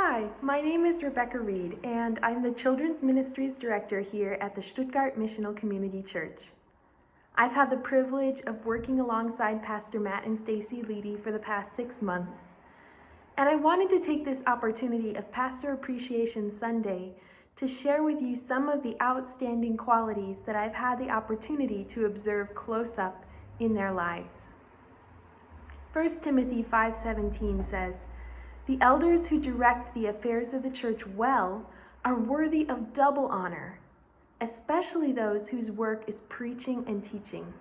Hi, my name is Rebecca Reed, and I'm the Children's Ministries Director here at the Stuttgart Missional Community Church. I've had the privilege of working alongside Pastor Matt and Stacey Leighty for the past 6 months, and I wanted to take this opportunity of Pastor Appreciation Sunday to share with you some of the outstanding qualities that I've had the opportunity to observe close up in their lives. 1 Timothy 5:17 says, "The elders who direct the affairs of the church well are worthy of double honor, especially those whose work is preaching and teaching."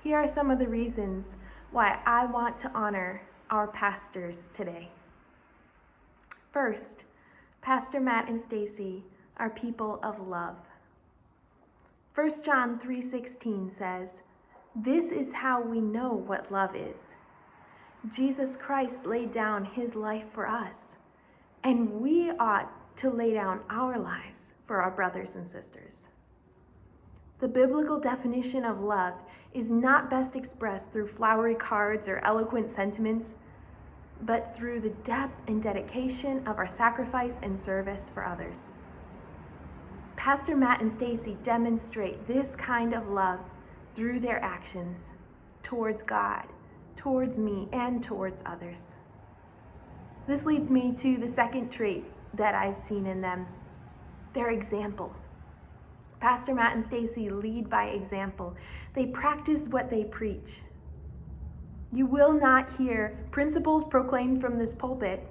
Here are some of the reasons why I want to honor our pastors today. First, Pastor Matt and Stacey are people of love. 1 John 3:16 says, "This is how we know what love is. Jesus Christ laid down his life for us, and we ought to lay down our lives for our brothers and sisters." The biblical definition of love is not best expressed through flowery cards or eloquent sentiments, but through the depth and dedication of our sacrifice and service for others. Pastor Matt and Stacey demonstrate this kind of love through their actions towards God, towards me, and towards others. This leads me to the second trait that I've seen in them, their example. Pastor Matt and Stacey lead by example. They practice what they preach. You will not hear principles proclaimed from this pulpit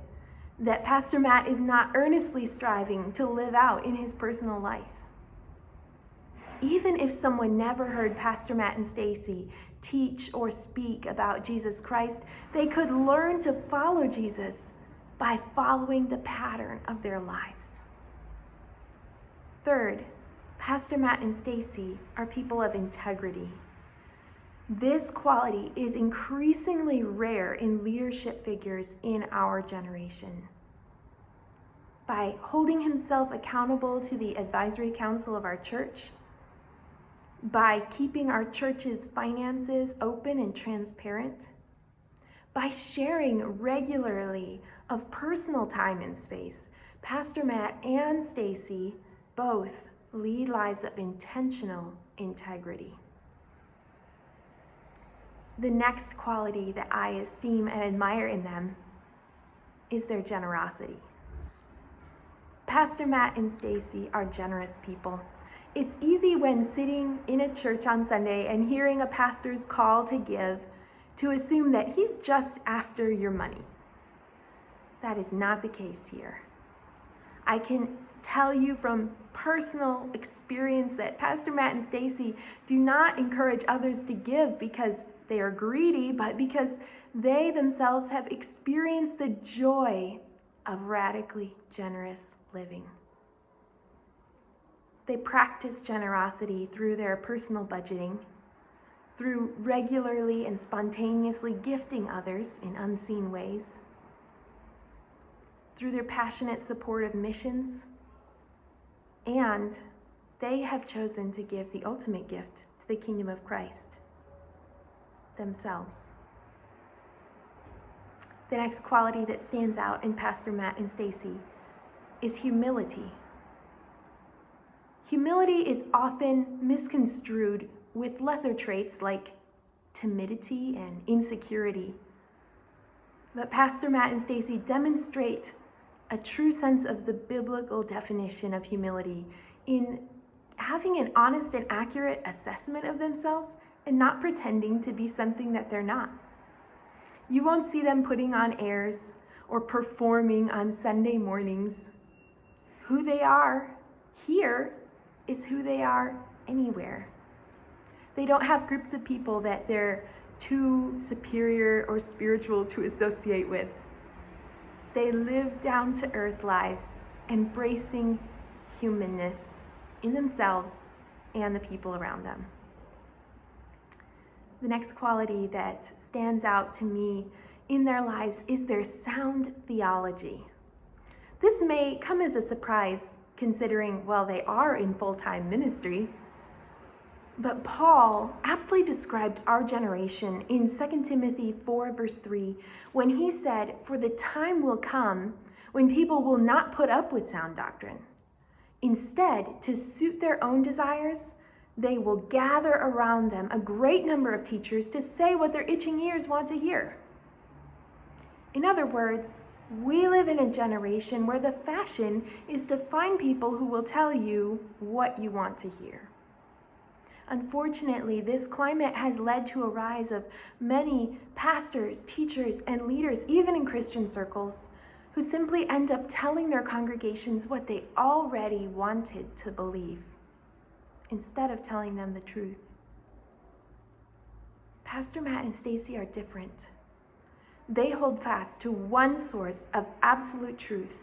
that Pastor Matt is not earnestly striving to live out in his personal life. Even if someone never heard Pastor Matt and Stacey teach or speak about Jesus Christ, they could learn to follow Jesus by following the pattern of their lives. Third, Pastor Matt and Stacey are people of integrity. This quality is increasingly rare in leadership figures in our generation. By holding himself accountable to the advisory council of our church, by keeping our church's finances open and transparent, by sharing regularly of personal time and space, Pastor Matt and Stacey both lead lives of intentional integrity. The next quality that I esteem and admire in them is their generosity. Pastor Matt and Stacey are generous people. It's easy when sitting in a church on Sunday and hearing a pastor's call to give to assume that he's just after your money. That is not the case here. I can tell you from personal experience that Pastor Matt and Stacey do not encourage others to give because they are greedy, but because they themselves have experienced the joy of radically generous living. They practice generosity through their personal budgeting, through regularly and spontaneously gifting others in unseen ways, through their passionate support of missions, and they have chosen to give the ultimate gift to the kingdom of Christ, themselves. The next quality that stands out in Pastor Matt and Stacey is humility. Humility is often misconstrued with lesser traits like timidity and insecurity. But Pastor Matt and Stacey demonstrate a true sense of the biblical definition of humility in having an honest and accurate assessment of themselves and not pretending to be something that they're not. You won't see them putting on airs or performing on Sunday mornings. Who they are here is who they are anywhere. They don't have groups of people that they're too superior or spiritual to associate with. They live down to earth lives, embracing humanness in themselves and the people around them. The next quality that stands out to me in their lives is their sound theology. This may come as a surprise considering, well, they are in full-time ministry, but Paul aptly described our generation in 2 Timothy 4 verse 3 when he said, "For the time will come when people will not put up with sound doctrine. Instead, to suit their own desires, they will gather around them a great number of teachers to say what their itching ears want to hear. In other words, we live in a generation where the fashion is to find people who will tell you what you want to hear. Unfortunately, this climate has led to a rise of many pastors, teachers, and leaders, even in Christian circles, who simply end up telling their congregations what they already wanted to believe, instead of telling them the truth. Pastor Matt and Stacey are different. They hold fast to one source of absolute truth,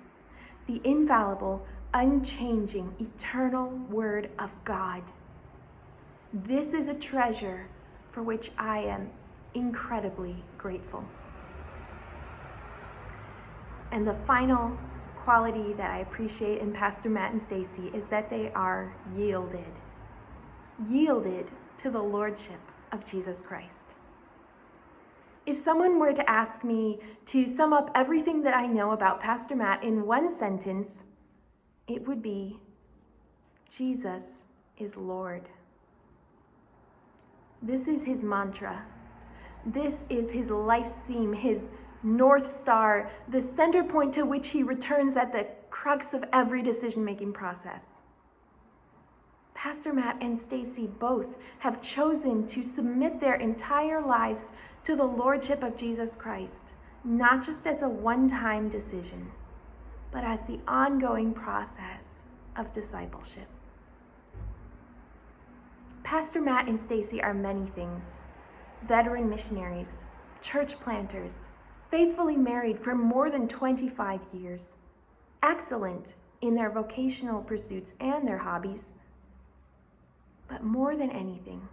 the infallible, unchanging, eternal Word of God. This is a treasure for which I am incredibly grateful. And the final quality that I appreciate in Pastor Matt and Stacey is that they are yielded to the Lordship of Jesus Christ. If someone were to ask me to sum up everything that I know about Pastor Matt in one sentence, it would be, Jesus is Lord. This is his mantra. This is his life's theme, his North Star, the center point to which he returns at the crux of every decision-making process. Pastor Matt and Stacey both have chosen to submit their entire lives to the Lordship of Jesus Christ, not just as a one-time decision, but as the ongoing process of discipleship. Pastor Matt and Stacey are many things: veteran missionaries, church planters, faithfully married for more than 25 years, excellent in their vocational pursuits and their hobbies. But more than anything,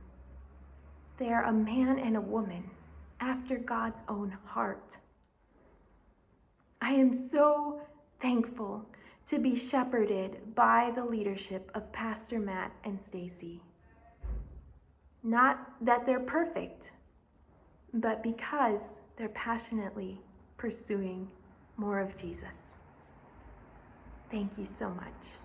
they are a man and a woman after God's own heart. I am so thankful to be shepherded by the leadership of Pastor Matt and Stacey. Not that they're perfect, but because they're passionately pursuing more of Jesus. Thank you so much.